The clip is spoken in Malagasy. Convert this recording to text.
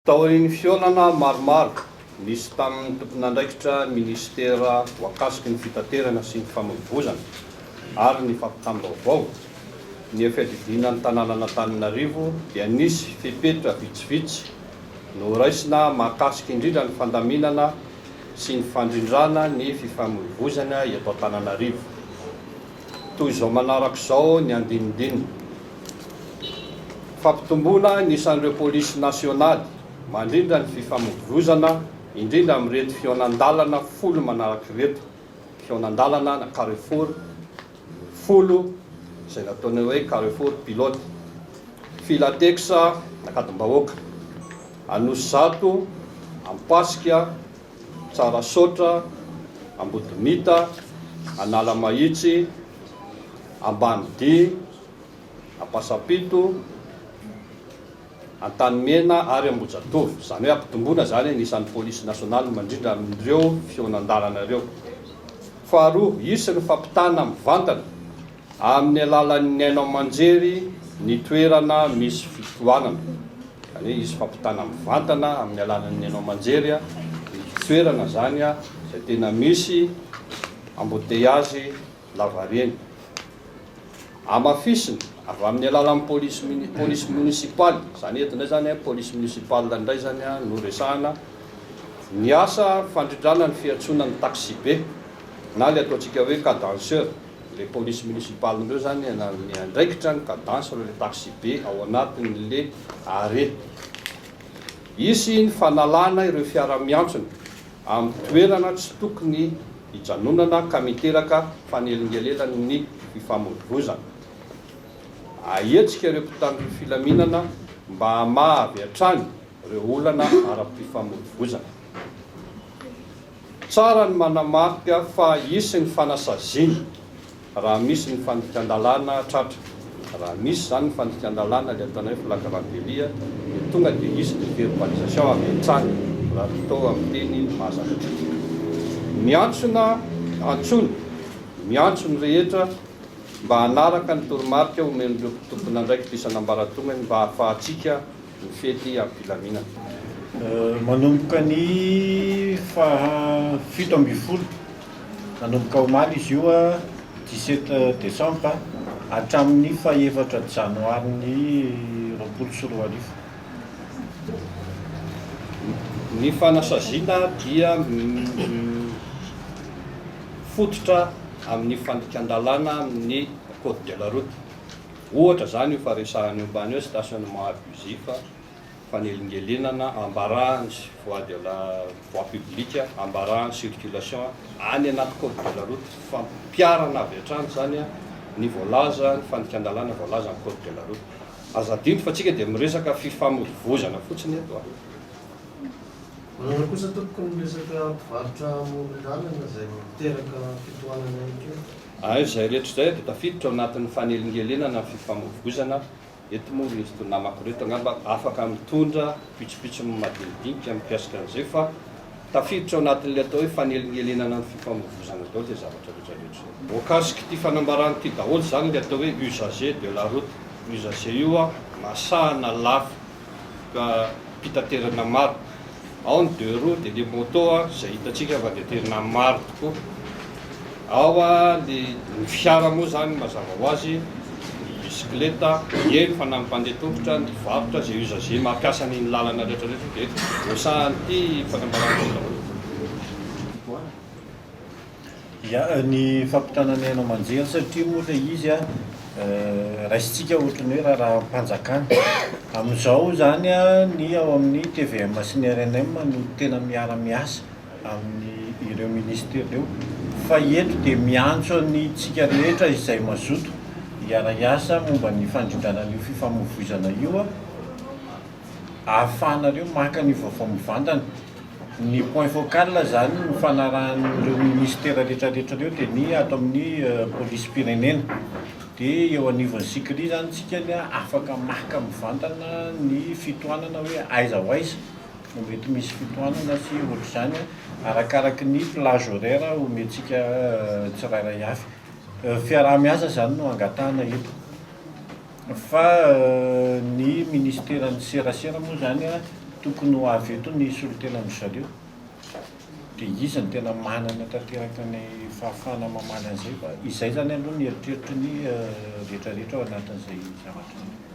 Taorin'ny fionana maromaro nisy tamin'ny tompon'andraikitra ministera voakasiky ny fitaterana sy ny famoivoizana ary ny fampitam-baovao ny fididinan'ny tanànan'Antananarivo dia nisy fepetra vitsivitsy no raisina mahakasiky indrindra ny fandaminana sy ny fandrindrana ny fifamoivoizana eto Antananarivo. Toy izao manarak'izao ny andinindininy. Fampitomboana nisan'ireo polisy nasionaly mandrindra ny fifamoivoizana indrindra amin'irety fionan-dalana folo manaraky ireto. Fionan-dalana na Carrefour folo izay nataony hoe Carrefour pilote. Filateksa nakadimbahoaka, Anosizato, Ampasika, Tsarasotra, Ambodimita, Analamahitsy, Ambanidia, Ampasapito, Antanimena ary Ambojatovo. Izany hoe ampitomboana zany nisan'ny polisy nasionaly mandrindra amin'ireo fionan-dalana ireo. Faharoa, isy ny fampitana mivantana amin'ny alalan'ny haino aman-jery ny toerana misy fitohanana. Izany hoe isy fampitana mivantana amin'ny alalan'ny haino aman-jery ny toerana zany izay tena misy embouteillage lavareny. Amafisiny avy amin'ny alalan'ny polisy munisipaly, zany eto indray zany polisy municipal indray zany no resahana ny asa fandrindrana ny fiantsonan'ny taxi be na le ataontsika hoe cadenceur. Le polisy municipal indreo zany ny andraikitra ny cadence le taxi be ao anatin'le arety. Isy ny fanalana ireo fiara-miantsona amin'ny toerana tsy tokony hijanonana ka miteraka fanelingelenan'ny fifamoivoizana. Ahetsika ireo mpitandro filaminana mba hamahavy hatrany ireo olana ara-pifamoivoizana. Tsara ny manamarika fa isy ny fanasaziana raha misy ny fandikan-dalana tratra. Raha misy zany ny fandikan-dalana le ataonay flagrant-délit tonga dia isy ny verbalisation avy hatrany raha atao amin'ny teny mahazatra. Miantsona antsony, miantsony rehetra mba hanaraka ny toromarika omen'ireo tompon'andraikitra isan'ambaratongany mba hahafahantsika ny fety am-pilaminana. Manomboka ny 7 manomboka omaly izy io 17 décembre hatramin'ny 4 janoary ny 2024. Ny fanasaziana dia fototra amin'ny fandikan-dalana amin'ny code de la route. Ohatra zany io faresahany io mbany hoe stationnement abusif, fanelingelenana, ambarahany voie de la voie publique, ambarahany circulation any anaty code de la route, fampiarana avy hatrany zany ny voalaza ny fandikan-dalana voalaza ny code de la route. Azadino fa tsika dia miresaka fifamoivoizana fotsiny eto. Manana kosa tokony miresaka mpivarotra amoron-dalana izay miteraka fitohanana io. Izay rehetra izay dia tafiditra ao anatin'ny fanelingelenana ny fifamoivoizana. Eto moa misy namako reto angamba afaka mitondra pitsopitso madinidinika mikasika an'izay fa tafiditra ao anatin'le atao hoe fanelingelenana ny fifamoivoizana daholo dia zavatra rehetrarehetra. Voakasiky ity fanambarana ity daholo zany le atao hoe usager de la route. Usager io masahana lafo ka mpitaterana maro. Ao ny 2 roues dia le moto izay hitatsika vandeterina maro tokoa. Ao ny fiara moa zany mazava ho azy, ny bisikleta, eny fa na ny mpandeha tongotra, ny varotra izay usager mampiasa ny lalana rehetrarehetra dia voasahan'ity fanambarana daholo. Ny fampitanana ny haino aman-jery satria moa le izy raisitsika ohatrany hoe raha mpanjakana. Amin'izao zany ny ao amin'ny TVM sy ny RNM no tena miara-miasa amin'ny ireo ministera ireo. Fa eto dia miantso ny tsika rehetra izay mazoto hiara-iasa momba ny fandrindrana io fifamoivoizana io ahafahanareo maka ny vaovao mivantana. Ny point focal zany ny fanarahan'ireo ministera rehetrarehetra ireo dia ny ato amin'ny polisy pirenena. Dia eo anivon'ny sikri zany tsika afaka maka mivantana ny fitohanana hoe aiza ho aiza no mety misy fitohanana sy ohatr'izany arakaraky ny plage horaire omentsika tsirairay avy. Fiaraha-miasa zany no angatahana eto. Fa ny ministeran'ny serasera moa zany tokony ho avy eto ny solotena amin'ny zareo dia izy ny tena manana tanteraka ny fahafahana mamaly an'izay fa izay zany aloha ny eritreritry ny rehetrarehetra ao anatin'izay zavatra.